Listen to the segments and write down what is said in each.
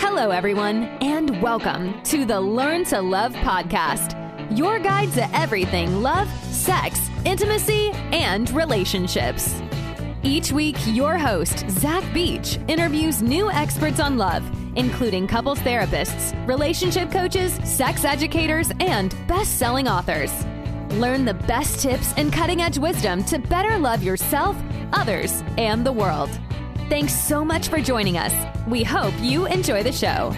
Hello, everyone, and welcome to the Learn to Love podcast, your guide to everything love, sex, intimacy, and relationships. Each week, your host, Zack Beach, interviews new experts on love, including couples therapists, relationship coaches, sex educators, and best-selling authors. Learn the best tips and cutting-edge wisdom to better love yourself, others, and the world. Thanks so much for joining us. We hope you enjoy the show.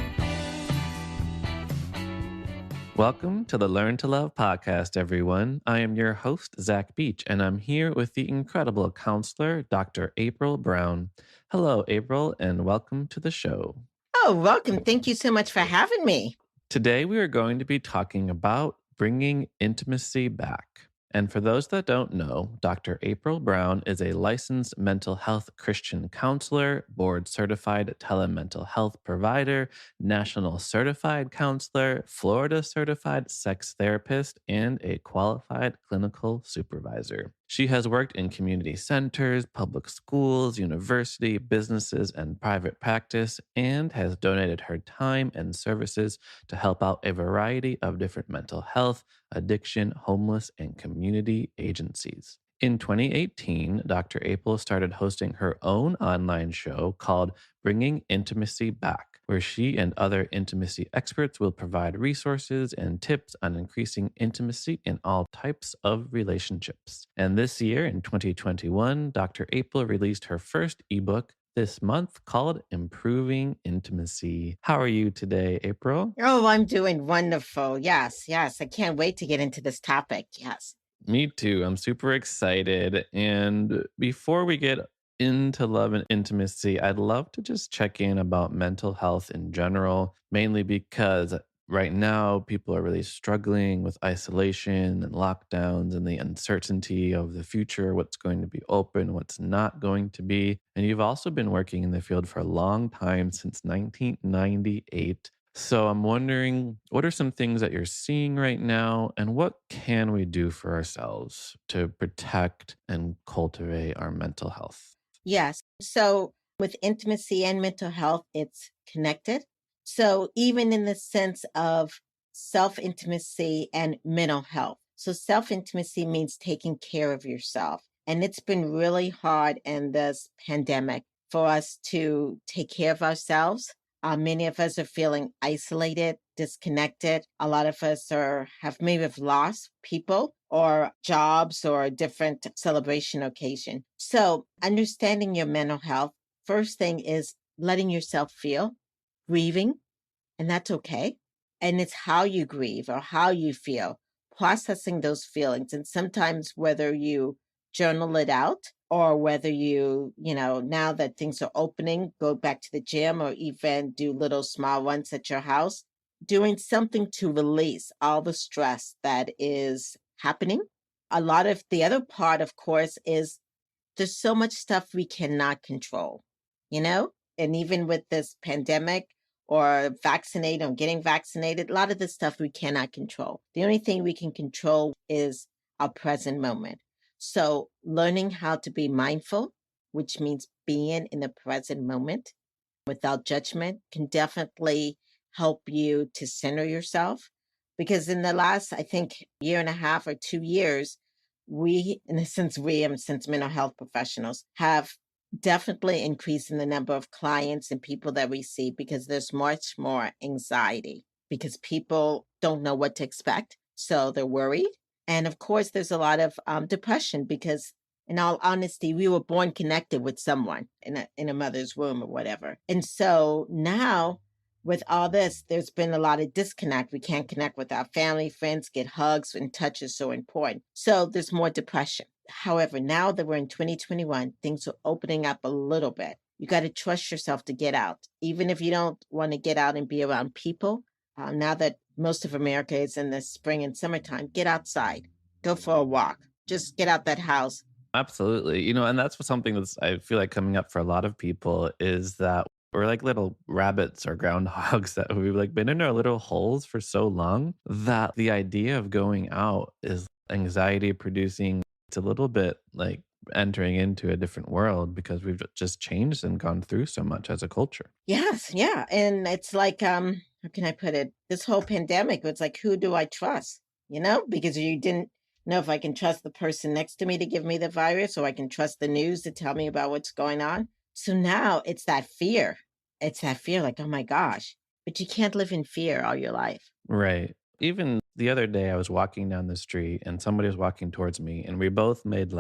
Welcome to the Learn to Love podcast, everyone. I am your host, Zack Beach, and I'm here with the incredible counselor, Dr. April Brown. Hello, April, and welcome to the show. Oh, welcome. Thank you so much for having me. Today, we are going to be talking about bringing intimacy back. And for those that don't know, Dr. April Brown is a licensed mental health Christian counselor, board-certified telemental health provider, national certified counselor, Florida-certified sex therapist, and a qualified clinical supervisor. She has worked in community centers, public schools, university, businesses, and private practice, and has donated her time and services to help out a variety of different mental health, addiction, homeless, and community agencies. In 2018, Dr. April started hosting her own online show called Bringing Intimacy Back, where she and other intimacy experts will provide resources and tips on increasing intimacy in all types of relationships. And this year, in 2021, Dr. April released her first ebook this month called Improving Intimacy. How are you today, April? Oh, I'm doing wonderful. Yes. I can't wait to get into this topic. Yes. Me too. I'm super excited. And before we get into love and intimacy, I'd love to just check in about mental health in general, mainly because right now people are really struggling with isolation and lockdowns and the uncertainty of the future, what's going to be open, what's not going to be. And you've also been working in the field for a long time, since 1998. So I'm wondering, what are some things that you're seeing right now, and what can we do for ourselves to protect and cultivate our mental health? Yes. So with intimacy and mental health, it's connected. So even in the sense of self-intimacy and mental health. So self-intimacy means taking care of yourself. And it's been really hard in this pandemic for us to take care of ourselves. Many of us are feeling isolated, disconnected. A lot of us maybe have lost people or jobs or a different celebration occasion. So understanding your mental health, first thing is letting yourself feel, grieving, and that's okay. And it's how you grieve or how you feel, processing those feelings. And sometimes whether you journal it out or whether you, now that things are opening, go back to the gym or even do little small ones at your house, doing something to release all the stress that is happening. A lot of the other part, of course, is there's so much stuff we cannot control, and even with this pandemic or getting vaccinated, a lot of the stuff we cannot control. The only thing we can control is our present moment. So learning how to be mindful, which means being in the present moment without judgment, can definitely help you to center yourself. Because in the last, I think, year and a half or 2 years, since mental health professionals, have definitely increased in the number of clients and people that we see, because there's much more anxiety because people don't know what to expect. So they're worried. And of course, there's a lot of depression because, in all honesty, we were born connected with someone in a mother's womb or whatever. And so now with all this, there's been a lot of disconnect. We can't connect with our family, friends, get hugs, and touch is so important. So there's more depression. However, now that we're in 2021, things are opening up a little bit. You got to trust yourself to get out. Even if you don't want to get out and be around people, now that most of America is in the spring and summertime, get outside, go for a walk, just get out that house. Absolutely. And that's something that's, I feel like, coming up for a lot of people, is that we're like little rabbits or groundhogs that we've like been in our little holes for so long that the idea of going out is anxiety producing. It's a little bit like entering into a different world because we've just changed and gone through so much as a culture. Yes, yeah. And it's like, how can I put it? This whole pandemic, it's like, who do I trust? Because you didn't know if I can trust the person next to me to give me the virus, or I can trust the news to tell me about what's going on. So now it's that fear. It's that fear, like, oh my gosh, but you can't live in fear all your life. Right. Even the other day, I was walking down the street and somebody was walking towards me, and we both made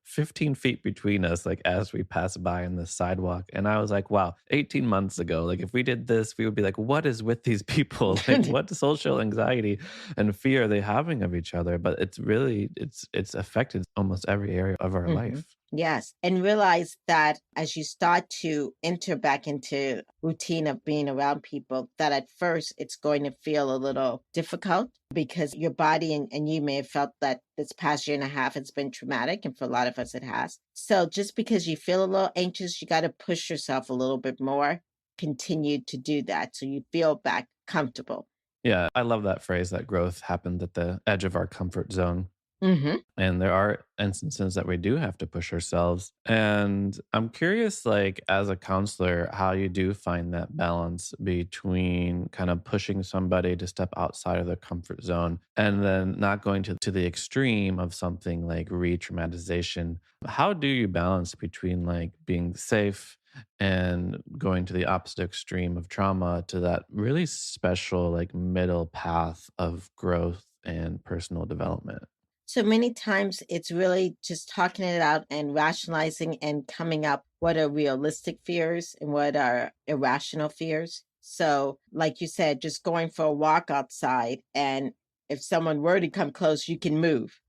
15 feet between us, like as we passed by on the sidewalk. And I was like, wow, 18 months ago, like if we did this, we would be like, what is with these people? Like, what social anxiety and fear are they having of each other? But it's really, it's affected almost every area of our Mhm. life. Yes. And realize that as you start to enter back into routine of being around people, that at first it's going to feel a little difficult because your body and you may have felt that this past year and a half it's been traumatic. And for a lot of us, it has. So just because you feel a little anxious, you got to push yourself a little bit more, continue to do that so you feel back comfortable. Yeah, I love that phrase that growth happened at the edge of our comfort zone. Hmm. And there are instances that we do have to push ourselves. And I'm curious, like, as a counselor, how you do find that balance between kind of pushing somebody to step outside of their comfort zone and then not going to the extreme of something like re traumatization. How do you balance between like being safe and going to the opposite extreme of trauma to that really special, like, middle path of growth and personal development? So many times it's really just talking it out and rationalizing and coming up what are realistic fears and what are irrational fears. So, like you said, just going for a walk outside, and if someone were to come close, you can move,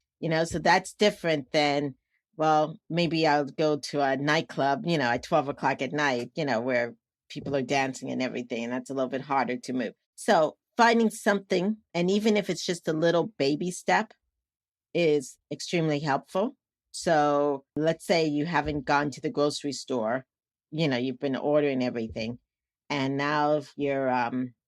so that's different than, well, maybe I'll go to a nightclub, at 12 o'clock at night, where people are dancing and everything, and that's a little bit harder to move. So, finding something, and even if it's just a little baby step, is extremely helpful. So let's say you haven't gone to the grocery store, you've been ordering everything, and now if you're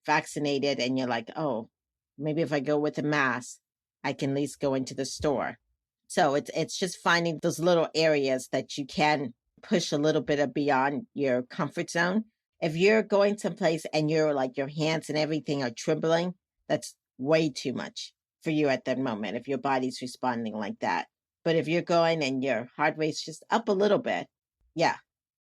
vaccinated and you're like, oh, maybe if I go with a mask, I can at least go into the store. So it's just finding those little areas that you can push a little bit of beyond your comfort zone. If you're going someplace and you're like your hands and everything are trembling, that's way too much for you at that moment if your body's responding like that. But if you're going and your heart rate's just up a little bit, yeah,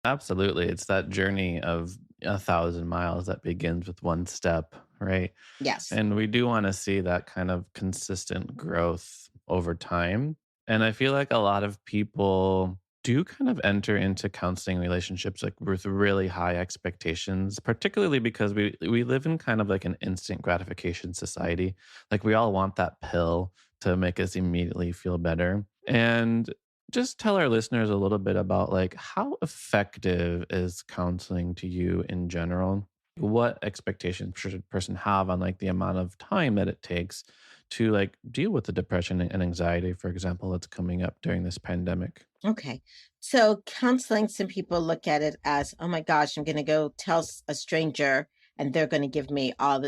Absolutely. It's that journey of 1,000 miles that begins with one step, right? yes. And we do want to see that kind of consistent growth over time. And I feel like a lot of people do kind of enter into counseling relationships like with really high expectations, particularly because we live in kind of like an instant gratification society. Like we all want that pill to make us immediately feel better. And just tell our listeners a little bit about like how effective is counseling to you in general? What expectations should a person have on like the amount of time that it takes to like deal with the depression and anxiety, for example, that's coming up during this pandemic? Okay. So counseling, some people look at it as, oh my gosh, I'm going to go tell a stranger and they're going to give me all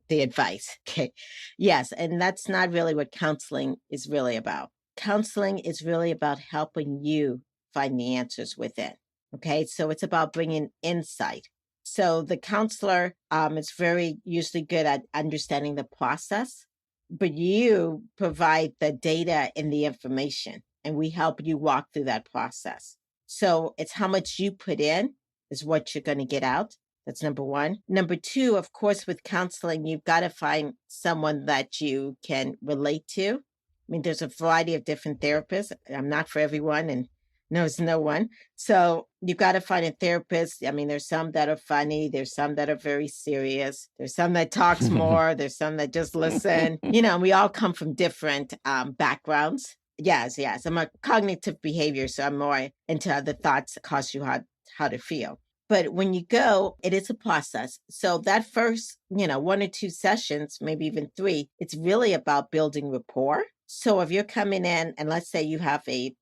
the advice. Okay. Yes. And that's not really what counseling is really about. Counseling is really about helping you find the answers within. Okay. So it's about bringing insight. So the counselor is very usually good at understanding the process, but you provide the data and the information, and we help you walk through that process. So it's how much you put in is what you're going to get out. That's number one. Number two, of course, with counseling, you've got to find someone that you can relate to. I mean, there's a variety of different therapists. I'm not for everyone, and knows no one. So you've got to find a therapist. I mean, there's some that are funny. There's some that are very serious. There's some that talks more. There's some that just listen. We all come from different backgrounds. Yes, yes. I'm a cognitive behavior, so I'm more into the thoughts that cause you how to feel. But when you go, it is a process. So that first, 1 or 2 sessions, maybe even 3, it's really about building rapport. So if you're coming in and let's say you have a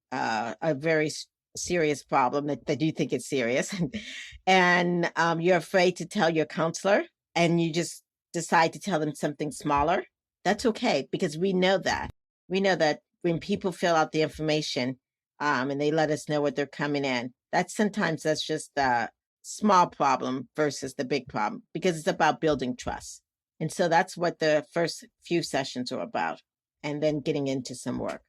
very serious problem that you think is serious, and you're afraid to tell your counselor, and you just decide to tell them something smaller, that's okay because we know that when people fill out the information, and they let us know what they're coming in. That's just a small problem versus the big problem, because it's about building trust. And so that's what the first few sessions are about, and then getting into some work.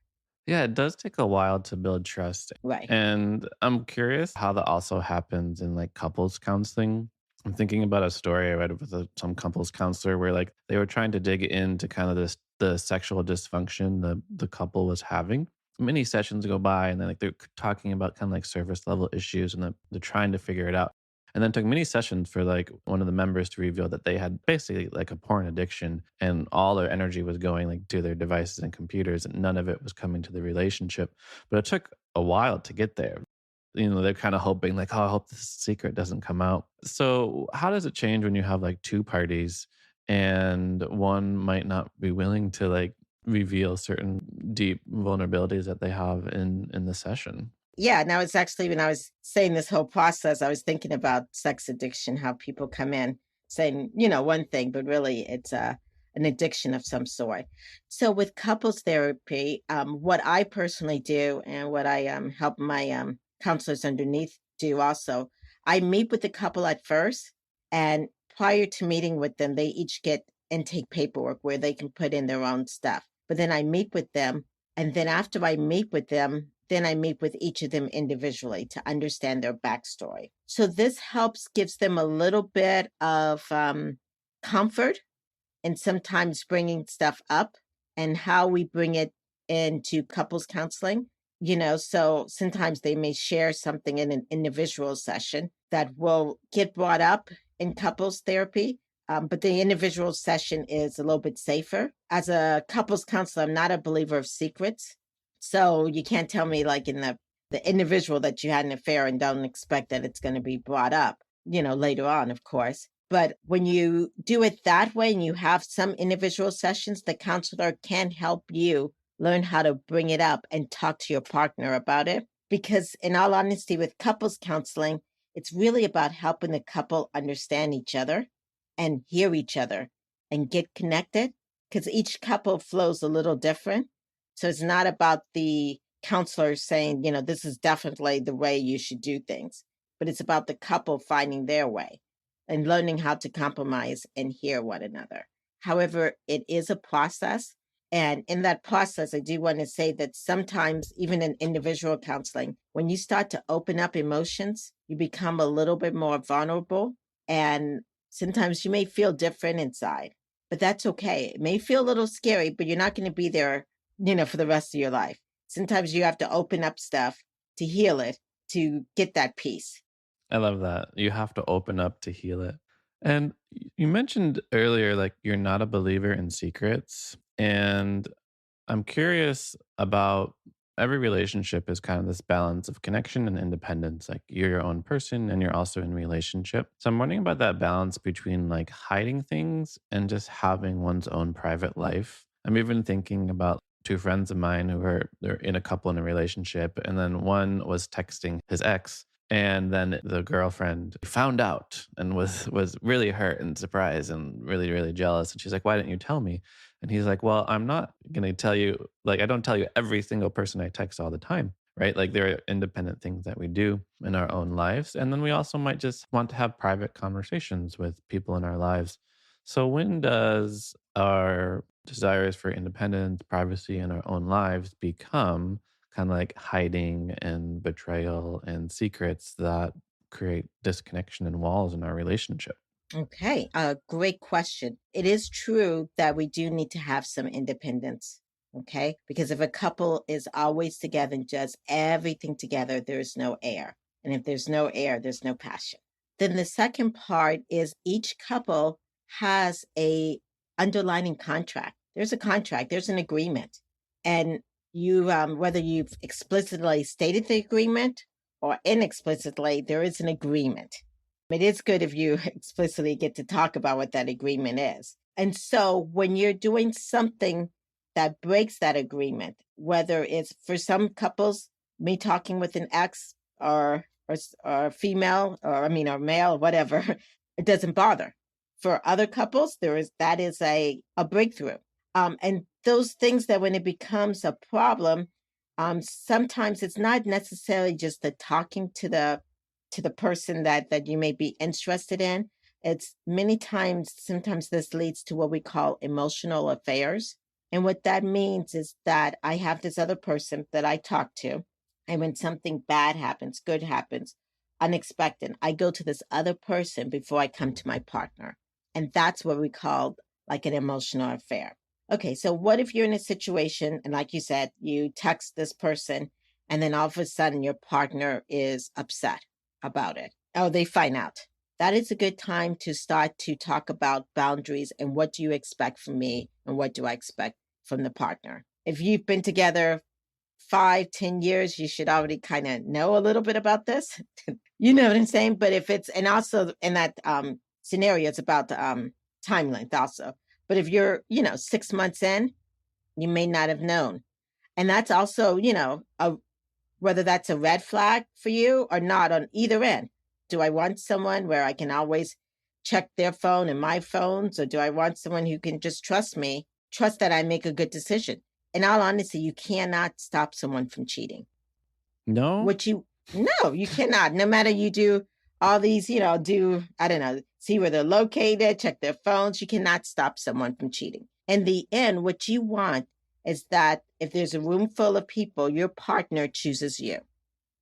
Yeah, it does take a while to build trust. Right. And I'm curious how that also happens in like couples counseling. I'm thinking about a story I read with some couples counselor where like they were trying to dig into kind of this the sexual dysfunction the couple was having. Many sessions go by and then like they're talking about kind of like surface level issues and then they're trying to figure it out. And then it took many sessions for like one of the members to reveal that they had basically like a porn addiction and all their energy was going like to their devices and computers and none of it was coming to the relationship. But it took a while to get there. You know, they're kind of hoping like, oh, I hope this secret doesn't come out. So how does it change when you have like two parties and one might not be willing to like reveal certain deep vulnerabilities that they have in the session? Yeah, now it's actually, when I was saying this whole process, I was thinking about sex addiction, how people come in saying, one thing, but really it's an addiction of some sort. So with couples therapy, what I personally do and what I help my counselors underneath do also, I meet with the couple at first, and prior to meeting with them, they each get intake paperwork where they can put in their own stuff. But then I meet with them, and then after I meet with them, then I meet with each of them individually to understand their backstory. So this helps, gives them a little bit of comfort, and sometimes bringing stuff up, and how we bring it into couples counseling. So sometimes they may share something in an individual session that will get brought up in couples therapy. But the individual session is a little bit safer. As a couples counselor, I'm not a believer of secrets. So you can't tell me, like, in the individual, that you had an affair, and don't expect that it's going to be brought up, later on, of course. But when you do it that way and you have some individual sessions, the counselor can help you learn how to bring it up and talk to your partner about it. Because in all honesty, with couples counseling, it's really about helping the couple understand each other and hear each other and get connected, because each couple flows a little different. So it's not about the counselor saying, this is definitely the way you should do things, but it's about the couple finding their way and learning how to compromise and hear one another. However, it is a process. And in that process, I do want to say that sometimes, even in individual counseling, when you start to open up emotions, you become a little bit more vulnerable. And sometimes you may feel different inside, but that's okay. It may feel a little scary, but you're not going to be there, for the rest of your life. Sometimes you have to open up stuff to heal it, to get that peace. I love that. You have to open up to heal it. And you mentioned earlier, like, you're not a believer in secrets. And I'm curious about every relationship is kind of this balance of connection and independence. Like, you're your own person and you're also in relationship. So I'm wondering about that balance between like hiding things and just having one's own private life. I'm even thinking about two friends of mine who are they're in a couple in a relationship, and then one was texting his ex, and then the girlfriend found out and was really hurt and surprised and really really jealous, and she's like, why didn't you tell me? And he's like, well, I'm not going to tell you, like, I don't tell you every single person I text all the time, right? Like, there are independent things that we do in our own lives, and then we also might just want to have private conversations with people in our lives. So when does our desires for independence, privacy in our own lives become kind of like hiding and betrayal and secrets that create disconnection and walls in our relationship? Okay, great question. It is true that we do need to have some independence, okay? Because if a couple is always together and does everything together, there is no air. And if there's no air, there's no passion. Then the second part is, each couple has a underlining contract. There's a contract, there's an agreement. And you, whether you've explicitly stated the agreement or inexplicitly, there is an agreement. It is good if you explicitly get to talk about what that agreement is. And so when you're doing something that breaks that agreement, whether it's, for some couples, me talking with an ex, or female, or male, or whatever, it doesn't bother. For other couples, that is a breakthrough. And those things, that when it becomes a problem, Sometimes it's not necessarily just the talking to the person that you may be interested in. It's many times, sometimes this leads to what we call emotional affairs. And what that means is that I have this other person that I talk to. And when something bad happens, good happens, unexpected, I go to this other person before I come to my partner. And that's what we call like an emotional affair. Okay, so what if you're in a situation and like you said, you text this person and then all of a sudden your partner is upset about it? Oh, they find out. That is a good time to start to talk about boundaries and what do you expect from me and what do I expect from the partner. If you've been together 5-10 years, you should already kind of know a little bit about this. You know what I'm saying? But if it's, and also in that scenario, it's about time length also. But if you're, 6 months in, you may not have known. And that's also, whether that's a red flag for you or not on either end. Do I want someone where I can always check their phone and my phones? Or do I want someone who can just trust me, trust that I make a good decision? In all honesty, you cannot stop someone from cheating. No? No, you cannot. No matter you do all these, I don't know, see where they're located, check their phones. You cannot stop someone from cheating. In the end, what you want is that if there's a room full of people, your partner chooses you.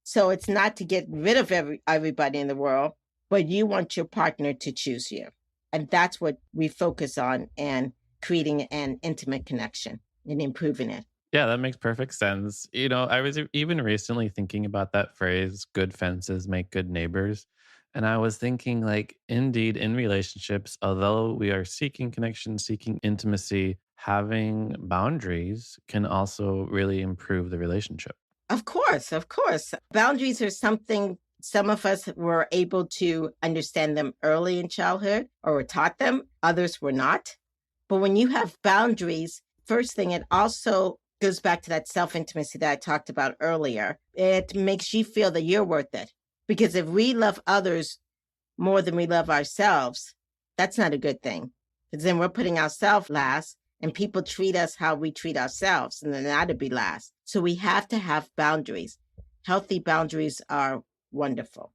So it's not to get rid of everybody in the world, but you want your partner to choose you. And that's what we focus on and creating an intimate connection and improving it. Yeah, that makes perfect sense. I was even recently thinking about that phrase, good fences make good neighbors. And I was thinking, like, indeed, in relationships, although we are seeking connection, seeking intimacy, having boundaries can also really improve the relationship. Of course, of course. Boundaries are something some of us were able to understand them early in childhood or were taught them, others were not. But when you have boundaries, first thing, it also goes back to that self-intimacy that I talked about earlier. It makes you feel that you're worth it. Because if we love others more than we love ourselves, that's not a good thing. Because then we're putting ourselves last and people treat us how we treat ourselves, and then that'd be last. So we have to have boundaries. Healthy boundaries are wonderful.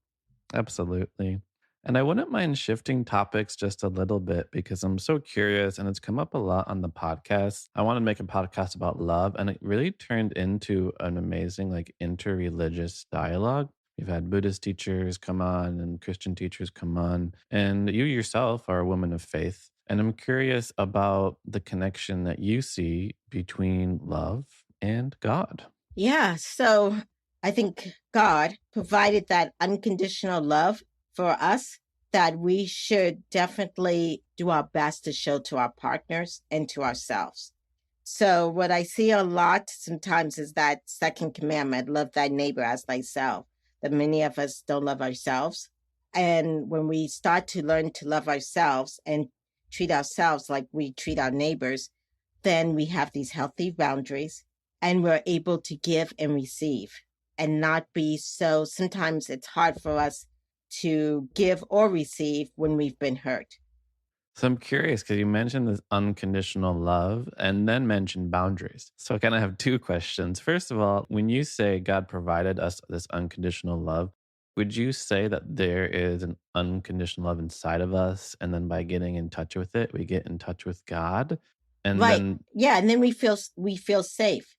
Absolutely. And I wouldn't mind shifting topics just a little bit because I'm so curious and it's come up a lot on the podcast. I wanted to make a podcast about love and it really turned into an amazing, like, interreligious dialogue. We've had Buddhist teachers come on and Christian teachers come on, and you yourself are a woman of faith. And I'm curious about the connection that you see between love and God. Yeah, so I think God provided that unconditional love for us that we should definitely do our best to show to our partners and to ourselves. So what I see a lot sometimes is that second commandment, love thy neighbor as thyself, that many of us don't love ourselves. And when we start to learn to love ourselves and treat ourselves like we treat our neighbors, then we have these healthy boundaries and we're able to give and receive and not be so, sometimes it's hard for us to give or receive when we've been hurt. So I'm curious because you mentioned this unconditional love and then mentioned boundaries. So I kind of have two questions. First of all, when you say God provided us this unconditional love, would you say that there is an unconditional love inside of us? And then by getting in touch with it, we get in touch with God? And Right. then, Yeah. And then we feel safe.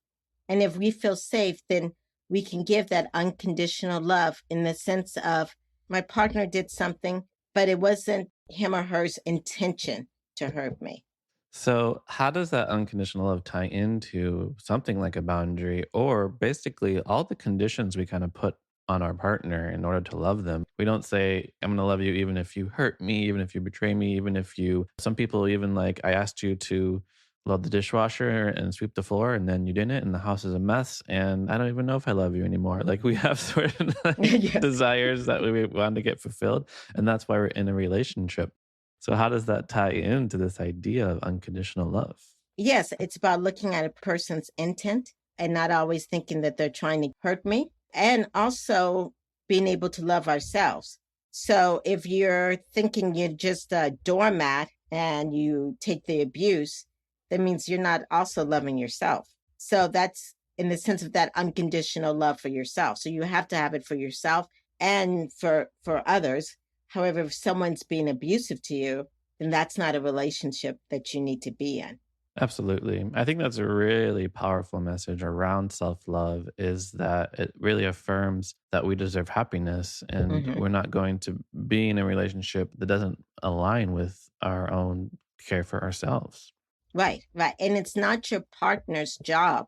And if we feel safe, then we can give that unconditional love in the sense of my partner did something, but it wasn't him or her's intention to hurt me. so how does that unconditional love tie into something like a boundary or basically all the conditions we kind of put on our partner in order to love them? We don't say, I'm going to love you even if you hurt me, even if you betray me, even if you, some people even like, I asked you to load the dishwasher and sweep the floor and then you didn't and the house is a mess and I don't even know if I love you anymore. Like we have sort of like Yeah. desires that we want to get fulfilled. And that's why we're in a relationship. So how does that tie into this idea of unconditional love? Yes, it's about looking at a person's intent and not always thinking that they're trying to hurt me, and also being able to love ourselves. So if you're thinking you're just a doormat and you take the abuse, that means you're not also loving yourself. So that's in the sense of that unconditional love for yourself. So you have to have it for yourself and for others. However, if someone's being abusive to you, then that's not a relationship that you need to be in. Absolutely. I think that's a really powerful message around self love is that it really affirms that we deserve happiness and Hmm. we're not going to be in a relationship that doesn't align with our own care for ourselves. Right, right. And it's not your partner's job.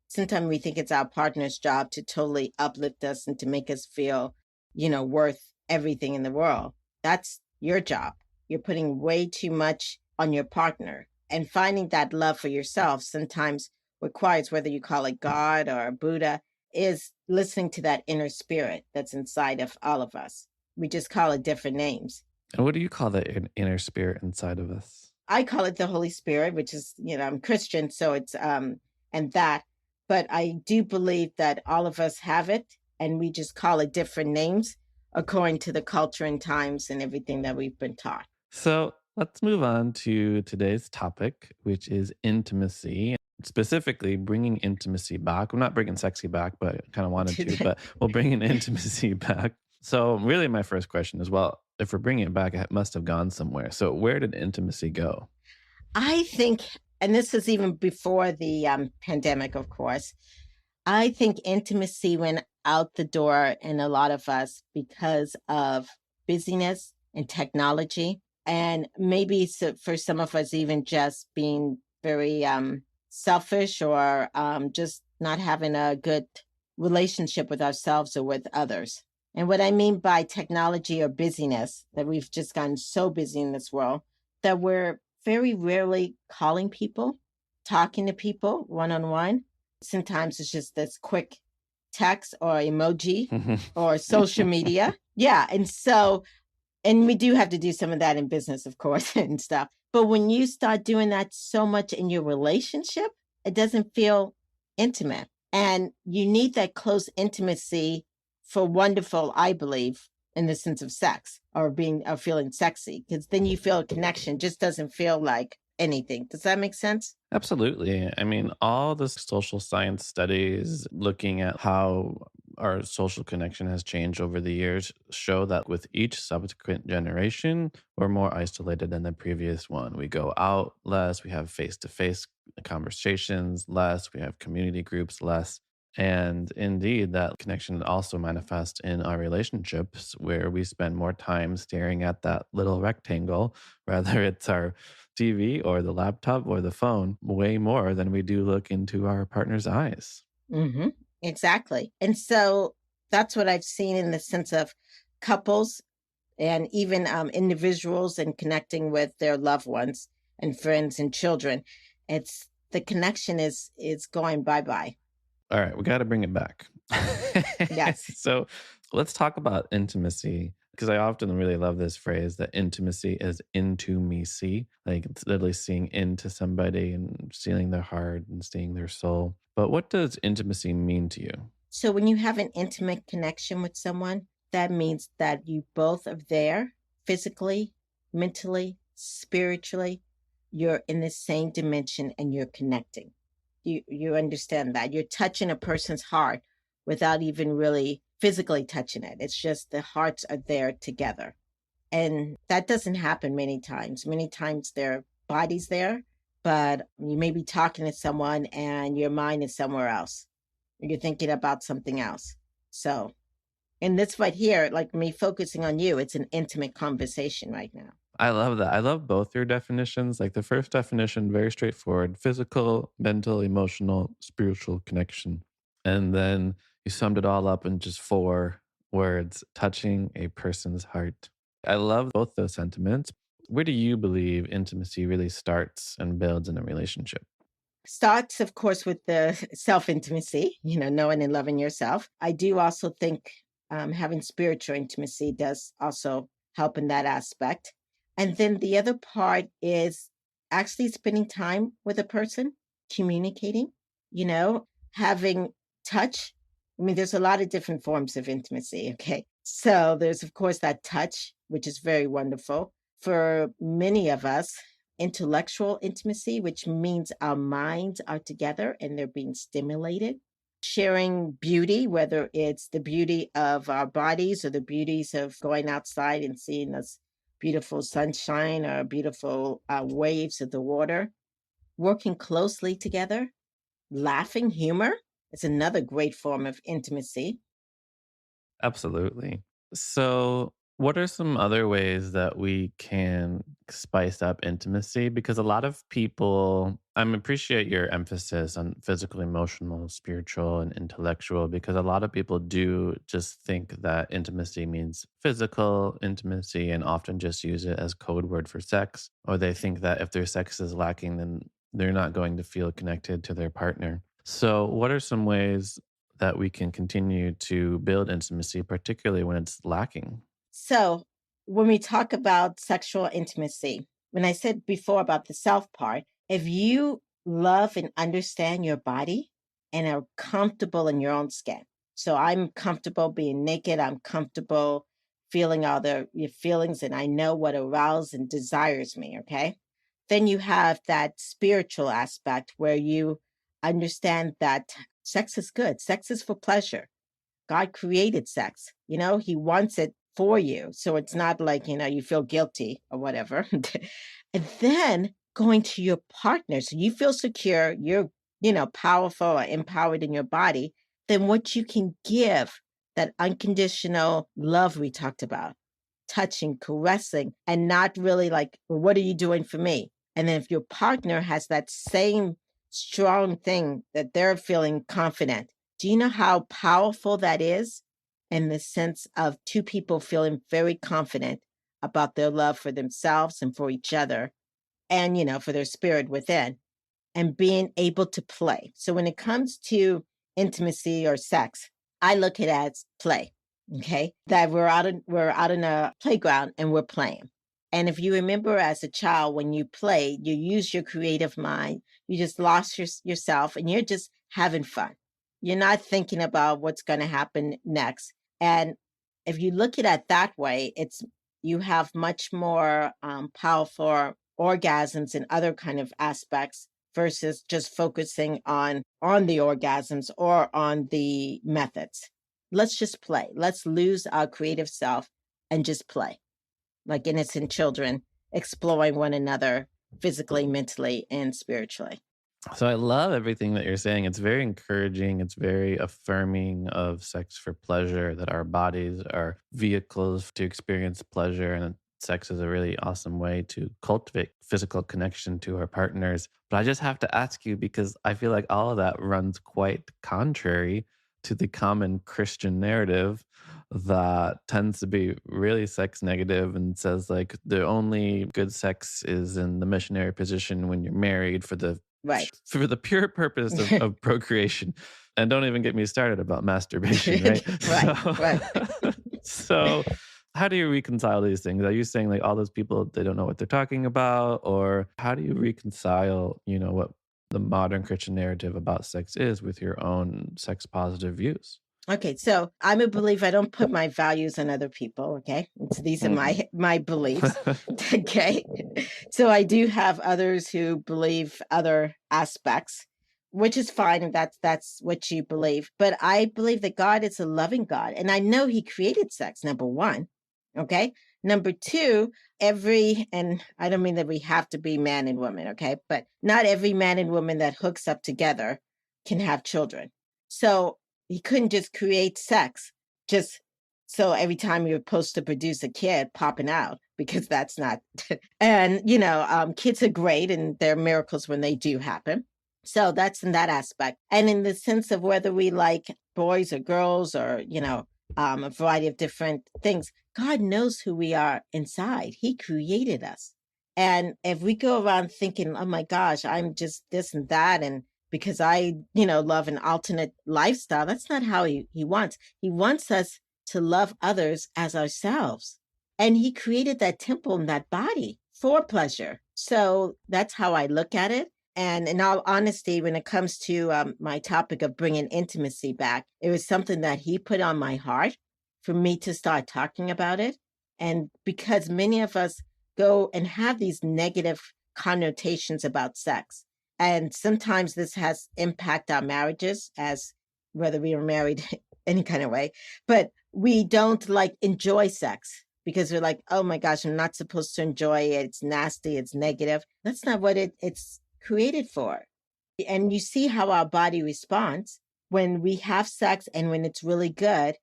Sometimes we think it's our partner's job to totally uplift us and to make us feel, worth everything in the world. That's your job. You're putting way too much on your partner. And finding that love for yourself sometimes requires, whether you call it God or Buddha, is listening to that inner spirit that's inside of all of us. We just call it different names. And what do you call the inner spirit inside of us? I call it the Holy Spirit, which is, I'm Christian, so it's and that. But I do believe that all of us have it, and we just call it different names according to the culture and times and everything that we've been taught. So let's move on to today's topic, which is intimacy, specifically bringing intimacy back. I'm not bringing sexy back, but I kind of wanted to, but we'll bring in intimacy back. So, really, my first question is well, if we're bringing it back, it must have gone somewhere. So, where did intimacy go? I think, and this is even before the pandemic, of course, I think intimacy went out the door in a lot of us because of busyness and technology. And maybe for some of us, even just being very selfish or just not having a good relationship with ourselves or with others. And what I mean by technology or busyness, that we've just gotten so busy in this world that we're very rarely calling people, talking to people one on one. Sometimes it's just this quick text or emoji or social media. Yeah. And we do have to do some of that in business, of course, and stuff. But when you start doing that so much in your relationship, it doesn't feel intimate. And you need that close intimacy for wonderful, I believe, in the sense of sex or feeling sexy, because then you feel a connection. Just doesn't feel like anything. Does that make sense? Absolutely. I mean, all the social science studies looking at how our social connection has changed over the years show that with each subsequent generation, we're more isolated than the previous one. We go out less, we have face to face conversations less, we have community groups less. And indeed, that connection also manifests in our relationships where we spend more time staring at that little rectangle, whether it's our TV or the laptop or the phone, way more than we do look into our partner's eyes. Mm-hmm. Exactly. And so that's what I've seen in the sense of couples and even individuals and connecting with their loved ones and friends and children. It's the connection is going bye-bye. All right, we got to bring it back. Yes. So let's talk about intimacy because I often really love this phrase that intimacy is into me see. Like it's literally seeing into somebody and seeing their heart and seeing their soul. But what does intimacy mean to you? So when you have an intimate connection with someone, that means that you both are there physically, mentally, spiritually. You're in the same dimension and you're connecting. You understand that. You're touching a person's heart without even really physically touching it. It's just the hearts are there together. And that doesn't happen many times. Many times their body's there, but you may be talking to someone and your mind is somewhere else. You're thinking about something else. So, and this right here, like me focusing on you, it's an intimate conversation right now. I love that. I love both your definitions. Like the first definition, very straightforward physical, mental, emotional, spiritual connection. And then you summed it all up in just 4 words touching a person's heart. I love both those sentiments. Where do you believe intimacy really starts and builds in a relationship? Starts, of course, with the self-intimacy, knowing and loving yourself. I do also think having spiritual intimacy does also help in that aspect. And then the other part is actually spending time with a person, communicating, having touch. I mean, there's a lot of different forms of intimacy. Okay. So there's, of course, that touch, which is very wonderful. For many of us, intellectual intimacy, which means our minds are together and they're being stimulated. sharing beauty, whether it's the beauty of our bodies or the beauties of going outside and seeing this beautiful sunshine or beautiful waves of the water, working closely together, laughing, humor is another great form of intimacy. Absolutely. So, what are some other ways that we can spice up intimacy? Because a lot of people, I appreciate your emphasis on physical, emotional, spiritual, and intellectual, because a lot of people do just think that intimacy means physical intimacy and often just use it as code word for sex. Or they think that if their sex is lacking, then they're not going to feel connected to their partner. So, what are some ways that we can continue to build intimacy, particularly when it's lacking? So, when we talk about sexual intimacy, when I said before about the self part, if you love and understand your body and are comfortable in your own skin, so I'm comfortable being naked, I'm comfortable feeling all your feelings, and I know what arouses and desires me, okay? Then you have that spiritual aspect where you understand that sex is good, sex is for pleasure. God created sex. He wants it for you. So it's not like, you feel guilty or whatever. And then going to your partner. So you feel secure, you're, powerful or empowered in your body. Then what you can give, that unconditional love we talked about, touching, caressing, and not really like, well, what are you doing for me? And then if your partner has that same strong thing that they're feeling confident, do you know how powerful that is in the sense of two people feeling very confident about their love for themselves and for each other and, for their spirit within and being able to play? So when it comes to intimacy or sex, I look at it as play. Okay. That we're out in a playground and we're playing. And if you remember as a child, when you played, you used your creative mind, you just lost yourself and you're just having fun. You're not thinking about what's going to happen next. And if you look at it that way, you have much more powerful orgasms and other kind of aspects versus just focusing on the orgasms or on the methods. Let's just play. Let's lose our creative self and just play like innocent children, exploring one another physically, mentally, and spiritually. So I love everything that you're saying. It's very encouraging. It's very affirming of sex for pleasure, that our bodies are vehicles to experience pleasure. And sex is a really awesome way to cultivate physical connection to our partners. But I just have to ask you, because I feel like all of that runs quite contrary to the common Christian narrative that tends to be really sex negative and says like the only good sex is in the missionary position when you're married Right. for the pure purpose of procreation. And don't even get me started about masturbation, right? Right. So how do you reconcile these things? Are you saying like all those people, they don't know what they're talking about? Or how do you reconcile, what the modern Christian narrative about sex is with your own sex positive views? Okay, so I'm a believer. I don't put my values on other people. Okay, so these are my beliefs. Okay, so I do have others who believe other aspects, which is fine, and that's what you believe. But I believe that God is a loving God, and I know He created sex. Number one, okay. Number two, and I don't mean that we have to be man and woman, okay, but not every man and woman that hooks up together can have children. So He couldn't just create sex just so every time you're supposed to produce a kid popping out, because that's not. And kids are great and they're miracles when they do happen. So that's in that aspect. And in the sense of whether we like boys or girls or a variety of different things, God knows who we are inside. He created us. And if we go around thinking, oh my gosh, I'm just this and that, and because I, love an alternate lifestyle. That's not how he wants. He wants us to love others as ourselves. And He created that temple and that body for pleasure. So that's how I look at it. And in all honesty, when it comes to my topic of bringing intimacy back, it was something that He put on my heart for me to start talking about it. And because many of us go and have these negative connotations about sex, and sometimes this has impact our marriages as whether we are married any kind of way, but we don't like enjoy sex because we're like, oh my gosh, I'm not supposed to enjoy it. It's nasty. It's negative. That's not what it's created for. And you see how our body responds when we have sex and when it's really good.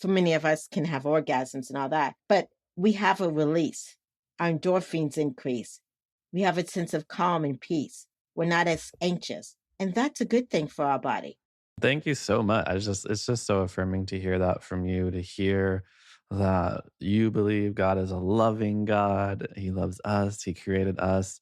For many of us can have orgasms and all that, but we have a release. Our endorphins increase. We have a sense of calm and peace. We're not as anxious. And that's a good thing for our body. Thank you so much. It's just so affirming to hear that from you, to hear that you believe God is a loving God. He loves us. He created us.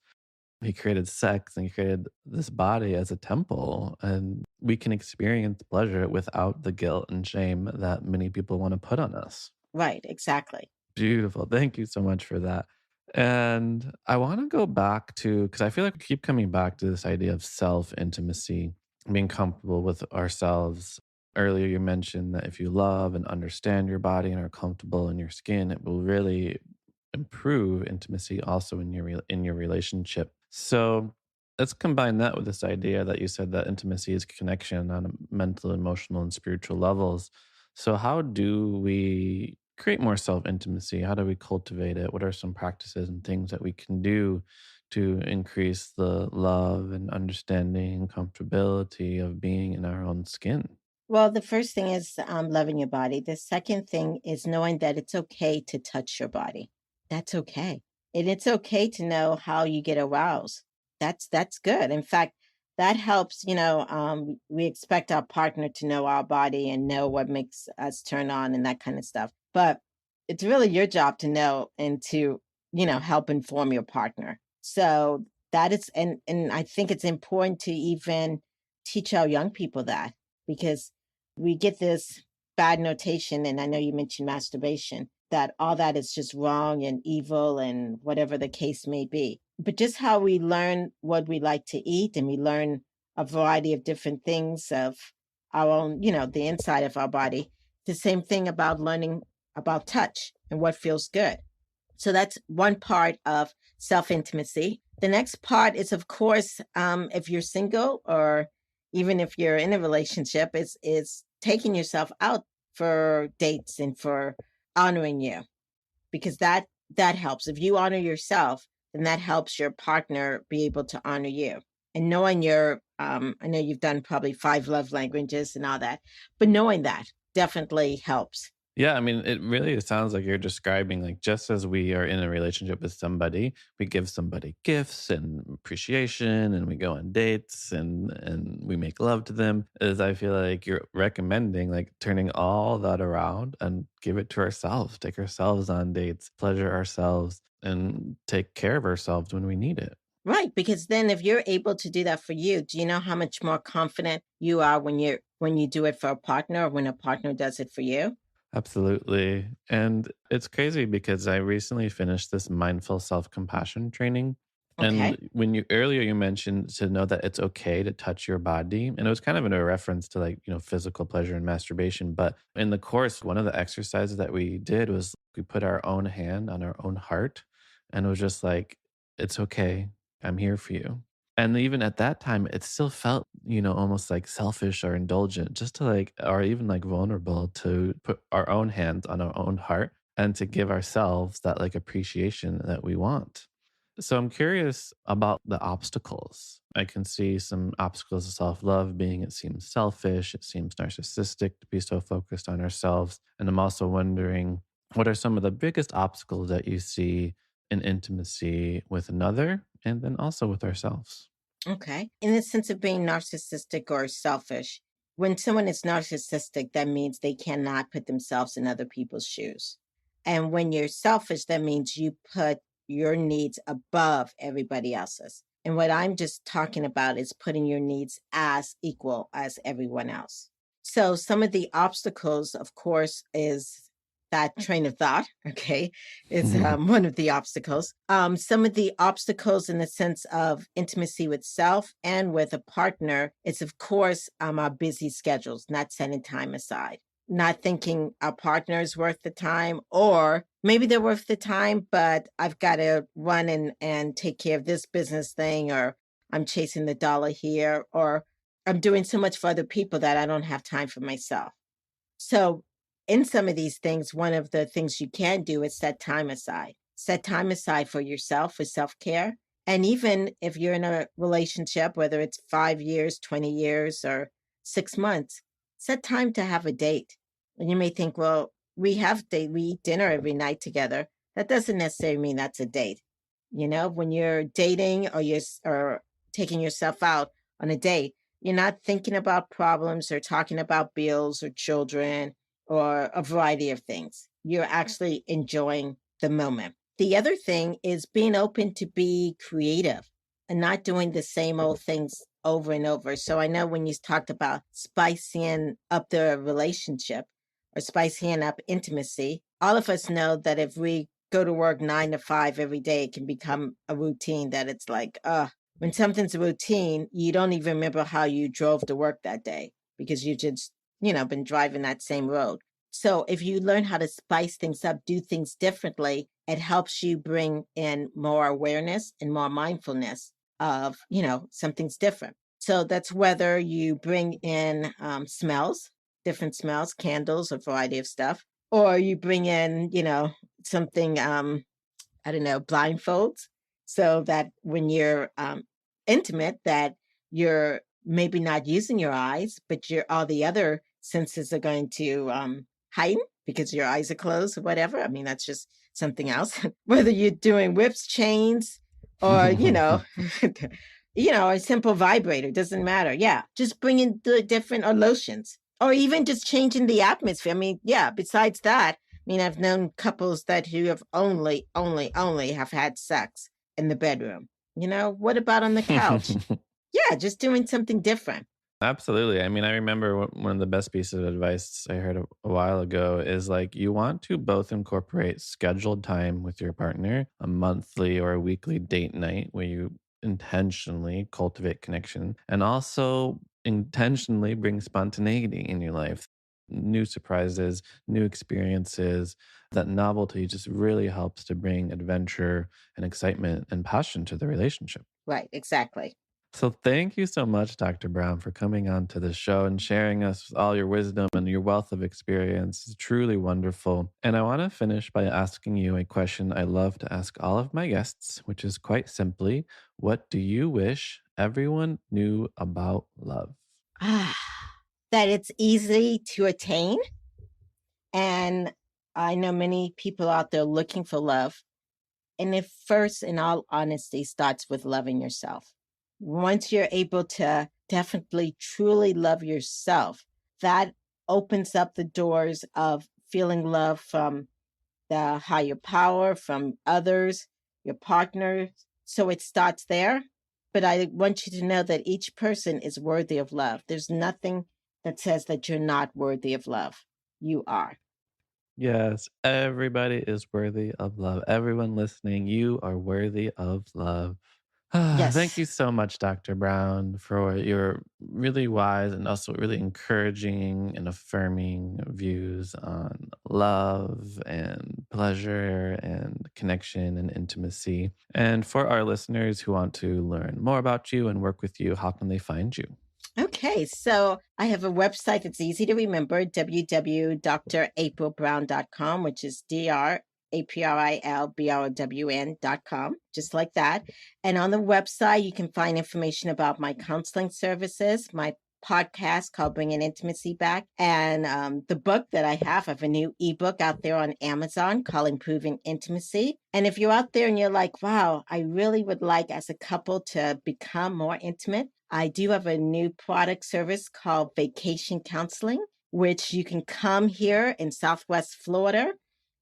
He created sex and he created this body as a temple. And we can experience pleasure without the guilt and shame that many people want to put on us. Right, exactly. Beautiful. Thank you so much for that. And I want to go back to, because I feel like we keep coming back to this idea of self intimacy, being comfortable with ourselves. Earlier, you mentioned that if you love and understand your body and are comfortable in your skin, it will really improve intimacy also in in your relationship. So let's combine that with this idea that you said that intimacy is connection on a mental, emotional, and spiritual levels. So how do we create more self intimacy? How do we cultivate it? What are some practices and things that we can do to increase the love and understanding and comfortability of being in our own skin? Well, the first thing is loving your body. The second thing is knowing that it's okay to touch your body. That's okay. And it's okay to know how you get aroused. That's good. In fact, that helps, we expect our partner to know our body and know what makes us turn on and that kind of stuff. But it's really your job to know and to, help inform your partner. So that is and I think it's important to even teach our young people that because we get this bad notation, and I know you mentioned masturbation, that all that is just wrong and evil and whatever the case may be. But just how we learn what we like to eat and we learn a variety of different things of our own, the inside of our body. The same thing about learning about touch and what feels good. So that's one part of self intimacy. The next part is, of course, if you're single or even if you're in a relationship, is taking yourself out for dates and for honoring you, because that helps. If you honor yourself, then that helps your partner be able to honor you. And knowing I know you've done probably 5 love languages and all that, but knowing that definitely helps. Yeah, I mean, it really sounds like you're describing like just as we are in a relationship with somebody, we give somebody gifts and appreciation and we go on dates and we make love to them. As I feel like you're recommending like turning all that around and give it to ourselves, take ourselves on dates, pleasure ourselves and take care of ourselves when we need it. Right, because then if you're able to do that for you, do you know how much more confident you are when you do it for a partner or when a partner does it for you? Absolutely. And it's crazy because I recently finished this mindful self compassion training. And Okay. when you earlier you mentioned to know that it's okay to touch your body, and it was kind of in a reference to like, physical pleasure and masturbation. But in the course, one of the exercises that we did was we put our own hand on our own heart, and it was just like, it's okay. I'm here for you. And even at that time, it still felt, almost like selfish or indulgent, just to like, or even like vulnerable to put our own hands on our own heart and to give ourselves that like appreciation that we want. So I'm curious about the obstacles. I can see some obstacles of self love being it seems selfish, it seems narcissistic to be so focused on ourselves. And I'm also wondering what are some of the biggest obstacles that you see in intimacy with another and then also with ourselves? Okay. In the sense of being narcissistic or selfish, when someone is narcissistic, that means they cannot put themselves in other people's shoes. And when you're selfish, that means you put your needs above everybody else's. And what I'm just talking about is putting your needs as equal as everyone else. So some of the obstacles, of course, is that train of thought. Okay, is one of the obstacles. Some of the obstacles in the sense of intimacy with self and with a partner is, of course, our busy schedules, not setting time aside, not thinking our partner is worth the time, or maybe they're worth the time, but I've got to run and take care of this business thing, or I'm chasing the dollar here, or I'm doing so much for other people that I don't have time for myself. So in some of these things, one of the things you can do is set time aside. Set time aside for yourself, for self-care. And even if you're in a relationship, whether it's 5 years, 20 years, or 6 months, set time to have a date. And you may think, well, we eat dinner every night together. That doesn't necessarily mean that's a date. When you're dating or taking yourself out on a date, you're not thinking about problems or talking about bills or children or a variety of things. You're actually enjoying the moment. The other thing is being open to be creative and not doing the same old things over and over. So I know when you talked about spicing up the relationship or spicing up intimacy, all of us know that if we go to work 9 to 5 every day, it can become a routine that it's like, when something's a routine, you don't even remember how you drove to work that day because you just, been driving that same road. So if you learn how to spice things up, do things differently, it helps you bring in more awareness and more mindfulness of, something's different. So that's whether you bring in smells, different smells, candles, a variety of stuff, or you bring in, something, I don't know, blindfolds, so that when you're intimate, that you're maybe not using your eyes, but all the other senses are going to heighten because your eyes are closed or whatever. I mean, that's just something else. Whether you're doing whips, chains, or a simple vibrator, doesn't matter. Yeah, just bringing the different or lotions, or even just changing the atmosphere. I mean, yeah. Besides that, I mean, I've known couples who have only have had sex in the bedroom. What about on the couch? Yeah, just doing something different. Absolutely. I mean, I remember one of the best pieces of advice I heard a while ago is like you want to both incorporate scheduled time with your partner, a monthly or a weekly date night where you intentionally cultivate connection and also intentionally bring spontaneity in your life. New surprises, new experiences. That novelty just really helps to bring adventure and excitement and passion to the relationship. Right, exactly. So thank you so much, Dr. Brown, for coming on to the show and sharing us all your wisdom and your wealth of experience. It's truly wonderful. And I want to finish by asking you a question I love to ask all of my guests, which is quite simply, what do you wish everyone knew about love? That it's easy to attain. And I know many people out there looking for love. And it first, in all honesty, starts with loving yourself. Once you're able to definitely truly love yourself, that opens up the doors of feeling love from the higher power, from others, your partner. So it starts there. But I want you to know that each person is worthy of love. There's nothing that says that you're not worthy of love. You are. Yes, everybody is worthy of love. Everyone listening, you are worthy of love. Thank Yes. you so much, Dr. Brown, for your really wise and also really encouraging and affirming views on love and pleasure and connection and intimacy. And for our listeners who want to learn more about you and work with you, how can they find you? Okay, so I have a website that's easy to remember, www.draprilbrown.com, which is DRAPRILBROWN.com, just like that. And on the website, you can find information about my counseling services, my podcast called Bringing Intimacy Back, and the book that I have a new ebook out there on Amazon called Improving Intimacy. And if you're out there and you're like, wow, I really would like as a couple to become more intimate, I do have a new product service called Vacation Counseling, which you can come here in Southwest Florida.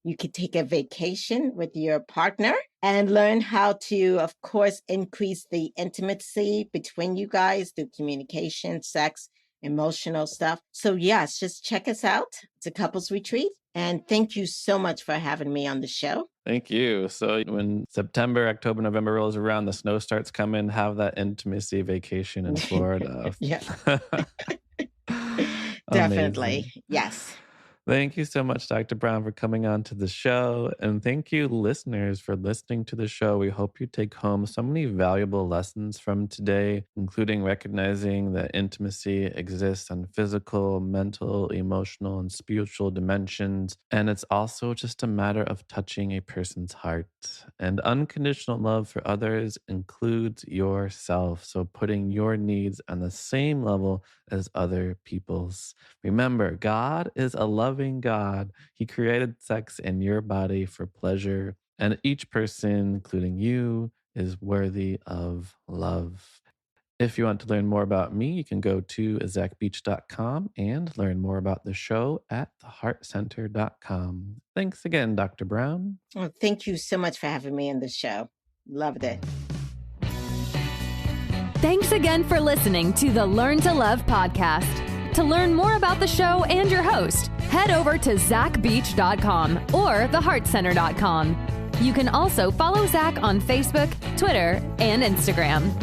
You could take a vacation with your partner and learn how to, of course, increase the intimacy between you guys through communication, sex, emotional stuff. So yes, just check us out. It's a couples retreat. And thank you so much for having me on the show. Thank you. So when September, October, November rolls around, the snow starts coming, have that intimacy vacation in Florida. Yeah. Amazing. Definitely. Yes. Thank you so much, Dr. Brown, for coming on to the show. And thank you, listeners, for listening to the show. We hope you take home so many valuable lessons from today, including recognizing that intimacy exists on physical, mental, emotional, and spiritual dimensions. And it's also just a matter of touching a person's heart. And unconditional love for others includes yourself. So putting your needs on the same level as other people's. Remember, God is a loving God. He created sex in your body for pleasure, and each person, including you, is worthy of love. If you want to learn more about me, you can go to zackbeach.com and learn more about the show at theheartcenter.com. Thanks again, Dr. Brown. Oh, thank you so much for having me on the show. Loved it. Thanks again for listening to the Learn to Love podcast. To learn more about the show and your host, head over to zackbeach.com or theheartcenter.com. You can also follow Zach on Facebook, Twitter, and Instagram.